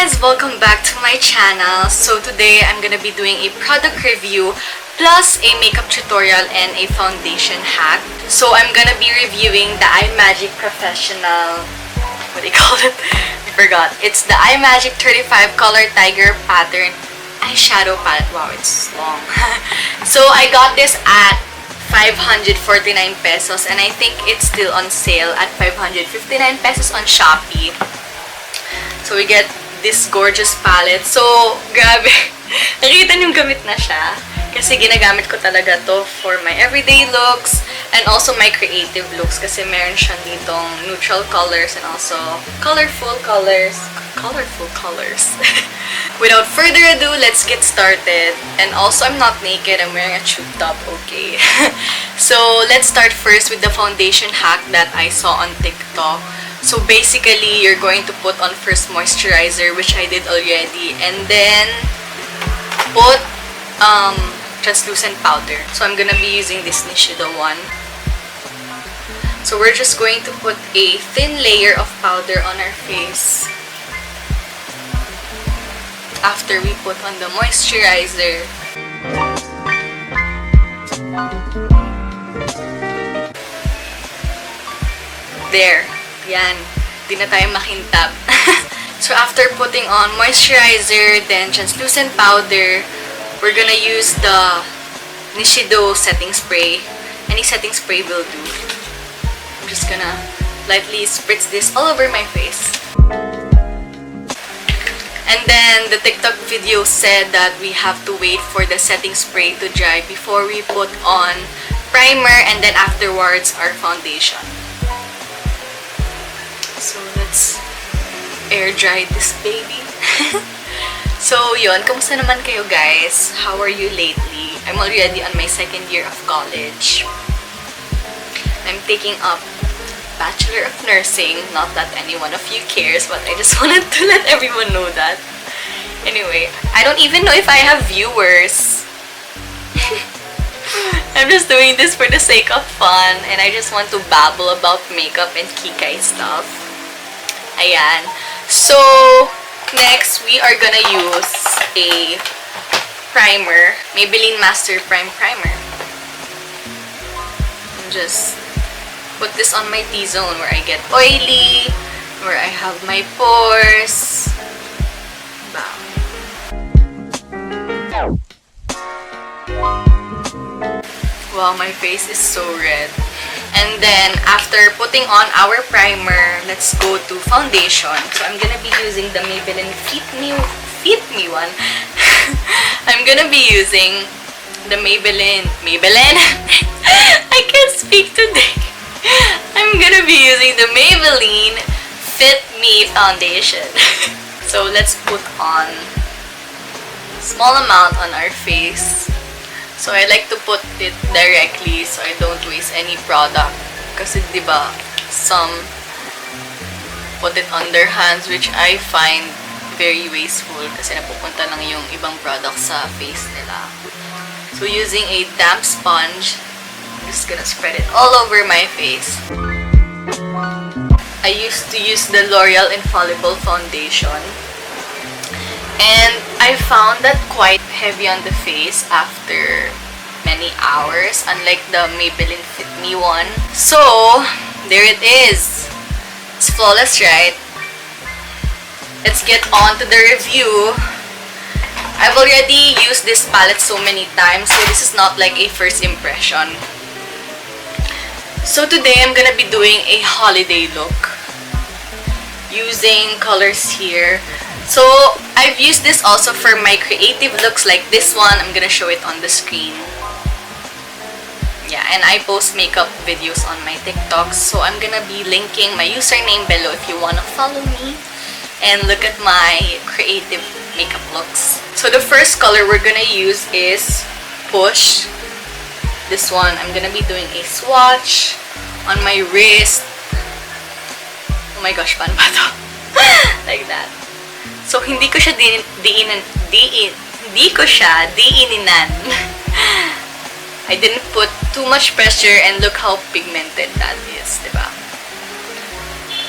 guys! Welcome back to my channel. So today I'm gonna be doing a product review plus a makeup tutorial and a foundation hack. So I'm gonna be reviewing the iMagic Professional, what do you call it? I forgot. It's the iMagic 35 Color Tiger Pattern Eyeshadow Palette. Wow, it's long. So I got this at 549 pesos and I think it's still on sale at 559 pesos on Shopee. So we get this gorgeous palette. So, grabe. Nakita niyong gamit na siya. Kasi ginagamit ko talaga to for my everyday looks and also my creative looks. Kasi meron siyang ditong neutral colors and also colorful colors. Colorful colors. Without further ado, let's get started. And also, I'm not naked. I'm wearing a tube top, okay? So, let's start first with the foundation hack that I saw on TikTok. So basically, you're going to put on first moisturizer, which I did already, and then put translucent powder. So I'm gonna be using this Nishido one. So we're just going to put a thin layer of powder on our face after we put on the moisturizer. There. Yan. Di na tayo makintab. So, after putting on moisturizer, then translucent powder, we're gonna use the Nishido setting spray. Any setting spray will do. I'm just gonna lightly spritz this all over my face. And then, the TikTok video said that we have to wait for the setting spray to dry before we put on primer and then afterwards our foundation. So, let's air dry this baby. So, yun. Kamusta naman kayo, guys? How are you lately? I'm already on my second year of college. I'm taking up Bachelor of Nursing. Not that any one of you cares, but I just wanted to let everyone know that. Anyway, I don't even know if I have viewers. I'm just doing this for the sake of fun, and I just want to babble about makeup and kikai stuff. Ayan. So, next, we are gonna use a primer. Maybelline Master Prime Primer. And just put this on my T-zone where I get oily, where I have my pores. Wow, my face is so red. And then, after putting on our primer, let's go to foundation. So, I'm gonna be using the Maybelline Fit Me one. I'm gonna be using the Maybelline. I can't speak today. I'm gonna be using the Maybelline Fit Me foundation. So, let's put on a small amount on our face. So, I like to put it directly so I don't waste any product. Kasi, diba, some put it on their hands, which I find very wasteful kasi napupunta lang yung ibang product sa face nila. So, using a damp sponge, I'm just gonna spread it all over my face. I used to use the L'Oreal Infallible Foundation. And I found that quite heavy on the face after many hours, unlike the Maybelline Fit Me one. So, there it is. It's flawless, right? Let's get on to the review. I've already used this palette so many times, so this is not like a first impression. So today, I'm gonna be doing a holiday look using colors here. So, I've used this also for my creative looks like this one. I'm gonna show it on the screen. Yeah, and I post makeup videos on my TikToks. So, I'm gonna be linking my username below if you wanna follow me and look at my creative makeup looks. So, the first color we're gonna use is Push. This one, I'm gonna be doing a swatch on my wrist. Oh my gosh, paano ba to? Like that. So, hindi ko siya diininan. I didn't put too much pressure and look how pigmented that is, diba?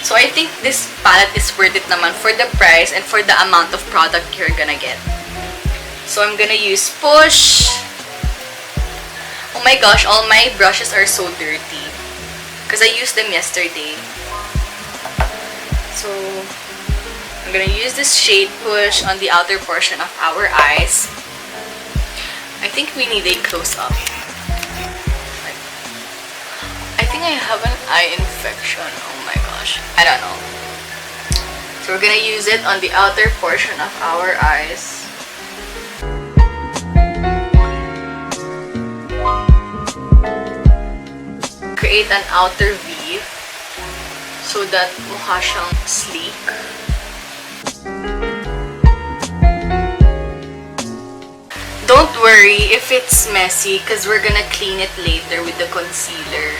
So I think this palette is worth it naman for the price and for the amount of product you're gonna get. So I'm gonna use Push. Oh my gosh, all my brushes are so dirty because I used them yesterday. So I'm gonna use this shade Push on the outer portion of our eyes. I think we need a close-up. I think I have an eye infection. Oh my gosh. I don't know. So we're gonna use it on the outer portion of our eyes. Create an outer V so that mukha siyang sleek. Don't worry if it's messy because we're gonna clean it later with the concealer.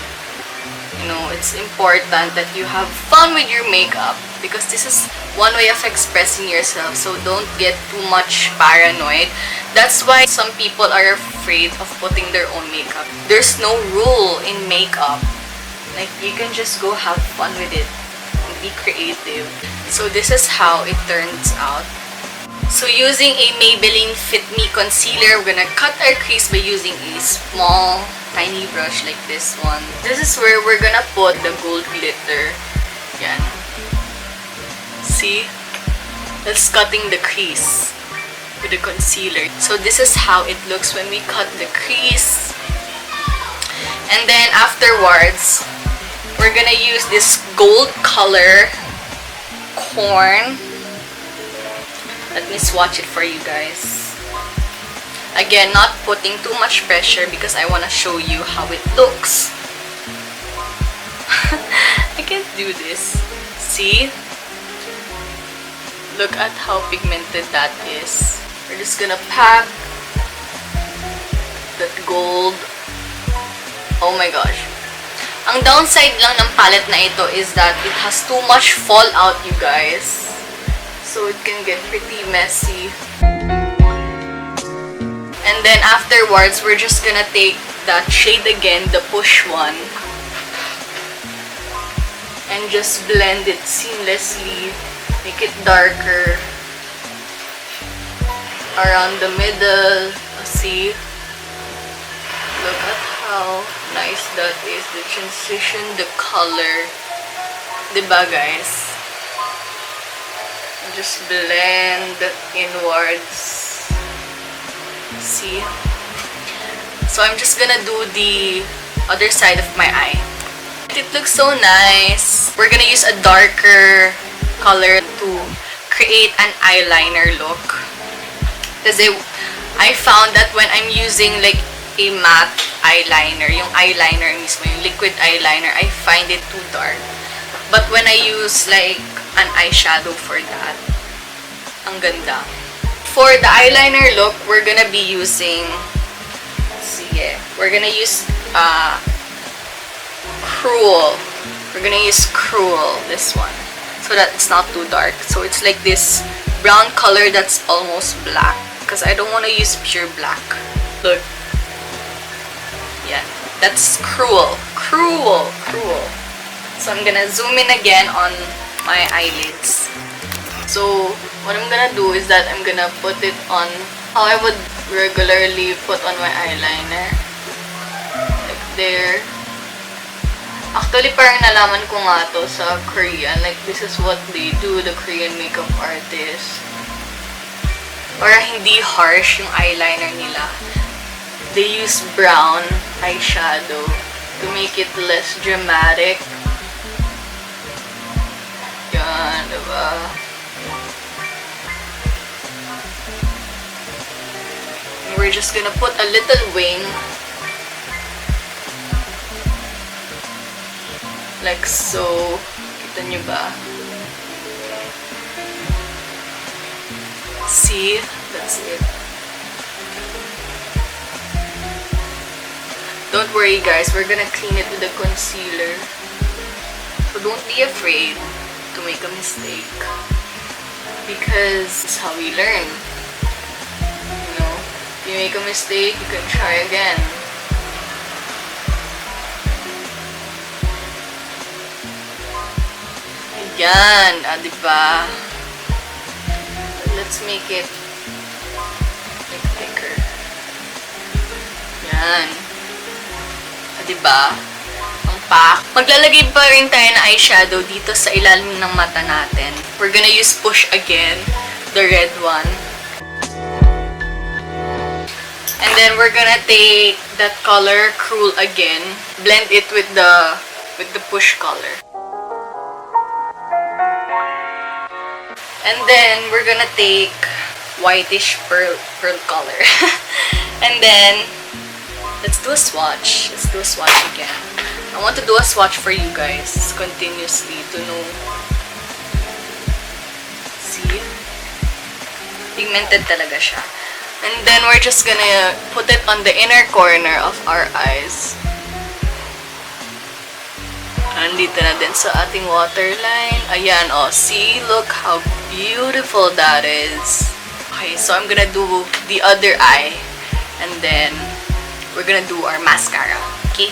You know, it's important that you have fun with your makeup because this is one way of expressing yourself, so don't get too much paranoid. That's why some people are afraid of putting their own makeup. There's no rule in makeup. Like, you can just go have fun with it and be creative. So this is how it turns out. So using a Maybelline Fit Me concealer, we're gonna cut our crease by using a small, tiny brush like this one. This is where we're gonna put the gold glitter. Yan. See? That's cutting the crease with the concealer. So this is how it looks when we cut the crease. And then afterwards, we're gonna use this gold color corn. Let me swatch it for you guys. Again, not putting too much pressure because I want to show you how it looks. I can't do this. See? Look at how pigmented that is. We're just gonna pack that gold. Oh my gosh. Ang downside lang ng palette na ito is that it has too much fallout, you guys. So it can get pretty messy. And then afterwards, we're just gonna take that shade again, the Push one, and just blend it seamlessly. Make it darker around the middle. See? Look at how nice that is. The transition, the color. Diba, guys? Just blend inwards. See? So I'm just gonna do the other side of my eye. It looks so nice. We're gonna use a darker color to create an eyeliner look. Because I found that when I'm using like a matte eyeliner, yung eyeliner mismo, yung liquid eyeliner, I find it too dark. But when I use like an eyeshadow for that, ang ganda. For the eyeliner look, we're gonna be using, sige, we're gonna use Cruel. We're gonna use Cruel, this one, so that it's not too dark. So it's like this brown color that's almost black, because I don't want to use pure black. Look. Yeah, that's Cruel. Cruel. Cruel. So I'm gonna zoom in again on my eyelids. So what I'm gonna do is that I'm gonna put it on how I would regularly put on my eyeliner. Like there. Actually, parang nalaman ko nga to sa Korean. Like, this is what they do, the Korean makeup artists. Para hindi harsh yung eyeliner nila. They use brown eyeshadow to make it less dramatic. Yan, diba? And we're just gonna put a little wing. Like so. Kita nyo ba? See? That's it. Don't worry guys, we're gonna clean it with the concealer. So don't be afraid to make a mistake. Because it's how we learn. You know? If you make a mistake, you can try again. Yan, diba? Let's make it like thicker. Yan. Diba? Ang pak. Maglalagay pa rin tayo ng eyeshadow dito sa ilalim ng mata natin. We're gonna use Push again, the red one. And then we're gonna take that color, Cruel again. Blend it with the Push color. And then we're gonna take whitish pearl color. And then let's do a swatch. Let's do a swatch again. I want to do a swatch for you guys continuously to know. See? Pigmented talaga siya. And then we're just gonna put it on the inner corner of our eyes. Andito na din sa ating waterline. Ayan, oh. See? Look how beautiful that is. Okay, so I'm gonna do the other eye. And then we're gonna do our mascara. Okay?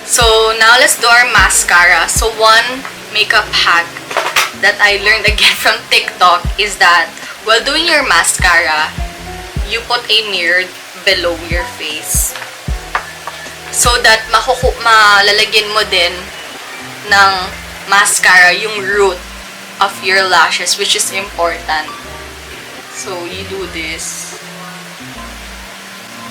So now let's do our mascara. So one makeup hack that I learned again from TikTok is that while doing your mascara, you put a mirror below your face. So that malalagyan mo din ng mascara yung root of your lashes, which is important. So you do this.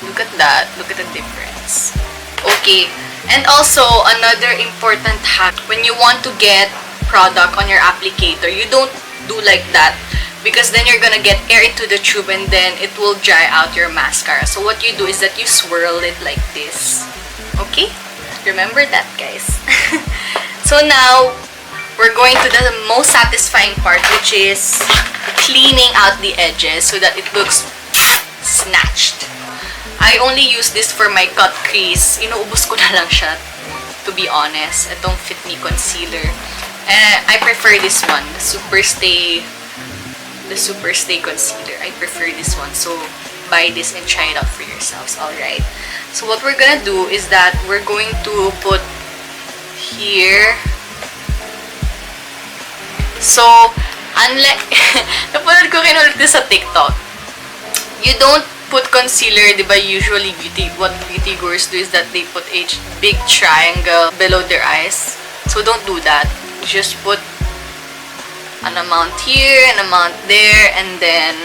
Look at that. Look at the difference. Okay. And also, another important hack, when you want to get product on your applicator, you don't do like that because then you're gonna get air into the tube and then it will dry out your mascara. So what you do is that you swirl it like this. Okay? Remember that, guys. So now, we're going to the most satisfying part, which is cleaning out the edges so that it looks snatched. I only use this for my cut crease. Inuubos ko na lang siya, to be honest. Itong Fit Me Concealer. I prefer this one, the Super Stay Concealer. I prefer this one. So, buy this and try it out for yourselves. Alright? So, what we're gonna do is that we're going to put here. So, unlike, napanood ko kinulit this sa TikTok. You don't put concealer, diba, usually what beauty gurus do is that they put a big triangle below their eyes. So don't do that. Just put an amount here, an amount there, and then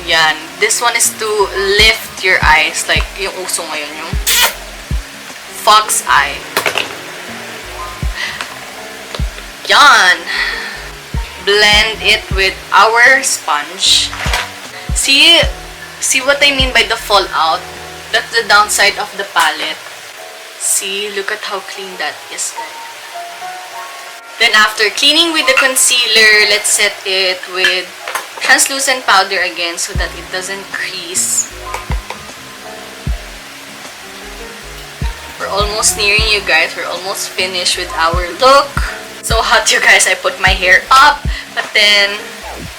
yan. This one is to lift your eyes, like yung uso ngayon, yung fox eye. Yan. Blend it with our sponge. See what I mean by the fallout? That's the downside of the palette. See, look at how clean that is, guys. Then after cleaning with the concealer, let's set it with translucent powder again so that it doesn't crease. We're almost nearing, you guys. We're almost finished with our look. So hot, you guys. I put my hair up, but then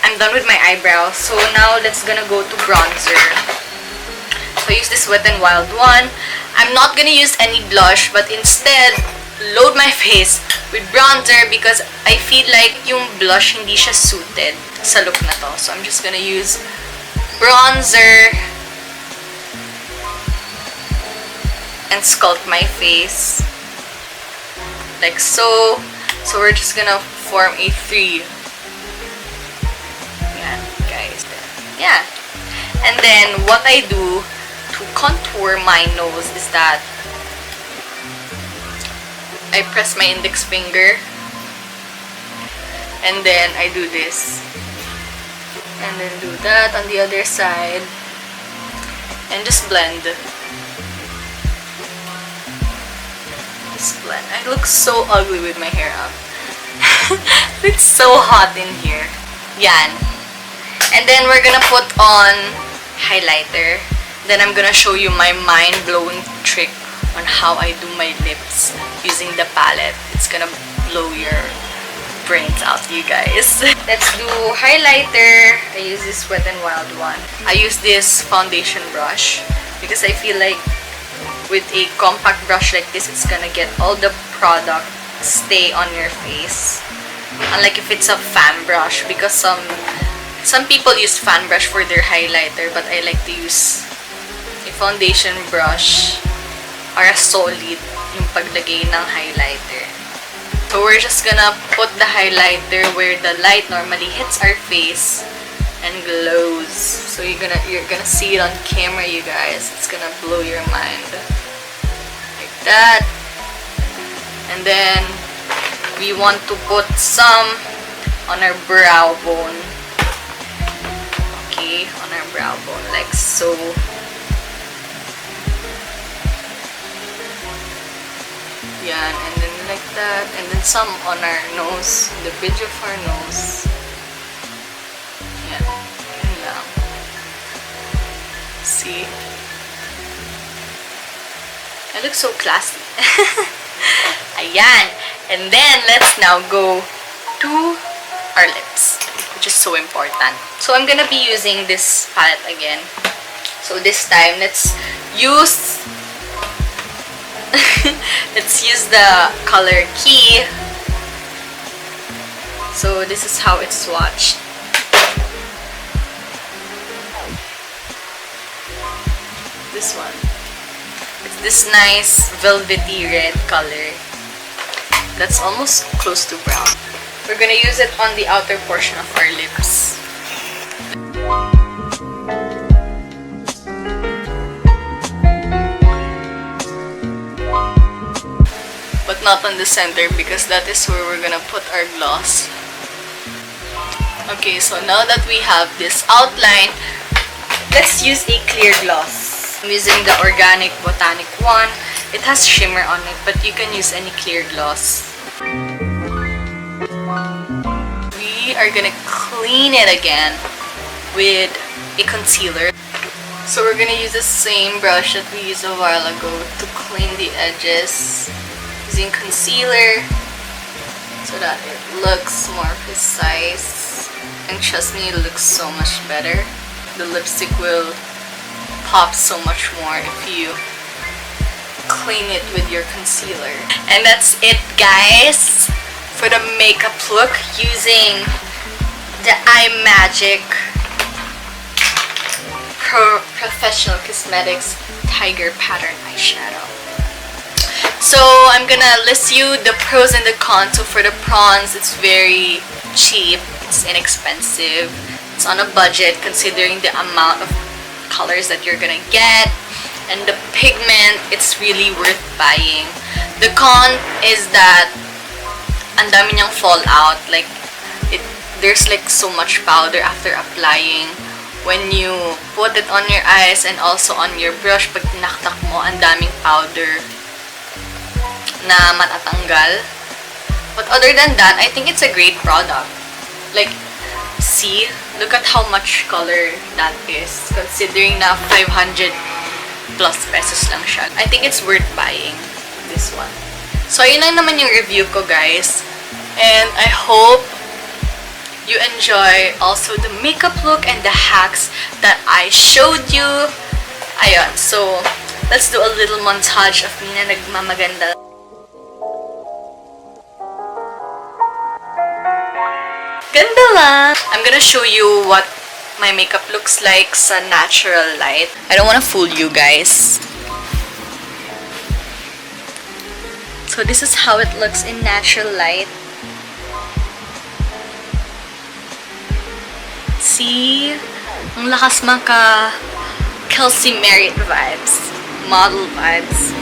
I'm done with my eyebrows. So now let's gonna go to bronzer. So I use this Wet n Wild one. I'm not gonna use any blush, but instead load my face with bronzer because I feel like yung blush hindi siya suited sa look na to. So I'm just gonna use bronzer and sculpt my face like so. So we're just gonna form a 3. Yeah, guys. Yeah. And then what I do to contour my nose is that I press my index finger and then I do this and then do that on the other side and just blend. Just blend. I look so ugly with my hair up. It's so hot in here. Yan. And then we're gonna put on highlighter. Then I'm gonna show you my mind-blowing trick on how I do my lips using the palette. It's gonna blow your brains out, you guys. Let's do highlighter. I use this Wet n Wild one. I use this foundation brush because I feel like with a compact brush like this, it's gonna get all the product stay on your face. Unlike if it's a fan brush, because some people use fan brush for their highlighter, but I like to use a foundation brush para solid yung paglagay ng highlighter. So we're just gonna put the highlighter where the light normally hits our face and glows. So you're gonna see it on camera, you guys. It's gonna blow your mind. Like that. And then we want to put some on our brow bone. Okay, on our brow bone, like so. Yan, and then like that, and then some on our nose, the bridge of our nose. Yan, yun lang. See? I look so classy. Ayan, and then let's now go to our lips, which is so important. So I'm gonna be using this palette again. So this time, let's use the color Key. So this is how it's swatched. This one. It's this nice velvety red color. That's almost close to brown. We're gonna use it on the outer portion of our lips. But not on the center, because that is where we're gonna put our gloss. Okay, so now that we have this outline, let's use a clear gloss. I'm using the Organic Botanic one. It has shimmer on it, but you can use any clear gloss. We are gonna clean it again with a concealer. So we're gonna use the same brush that we used a while ago to clean the edges, using concealer so that it looks more precise. And trust me, it looks so much better. The lipstick will pop so much more if you clean it with your concealer. And that's it, guys, for the makeup look using the iMagic Professional Cosmetics Tiger Pattern Eyeshadow. So I'm gonna list you the pros and the cons. So for the pros, it's very cheap, it's inexpensive, it's on a budget considering the amount of colors that you're gonna get, and the pigment, it's really worth buying. The con is that ang dami niyang fallout, like there's like so much powder after applying. When you put it on your eyes and also on your brush, pag tinaktak mo, ang daming powder na matatanggal. But other than that, I think it's a great product. Like, see, look at how much color that is, considering na 500 plus pesos lang siya. I think it's worth buying this one. So, ayun lang naman yung review ko, guys. And I hope you enjoy also the makeup look and the hacks that I showed you. Ayun, so let's do a little montage of me na nagmamaganda. Ganda lang! I'm gonna show you what my makeup looks like sa natural light. I don't wanna fool you guys. So this is how it looks in natural light. See? Ang lakas maka Kelsey Merritt vibes. Model vibes.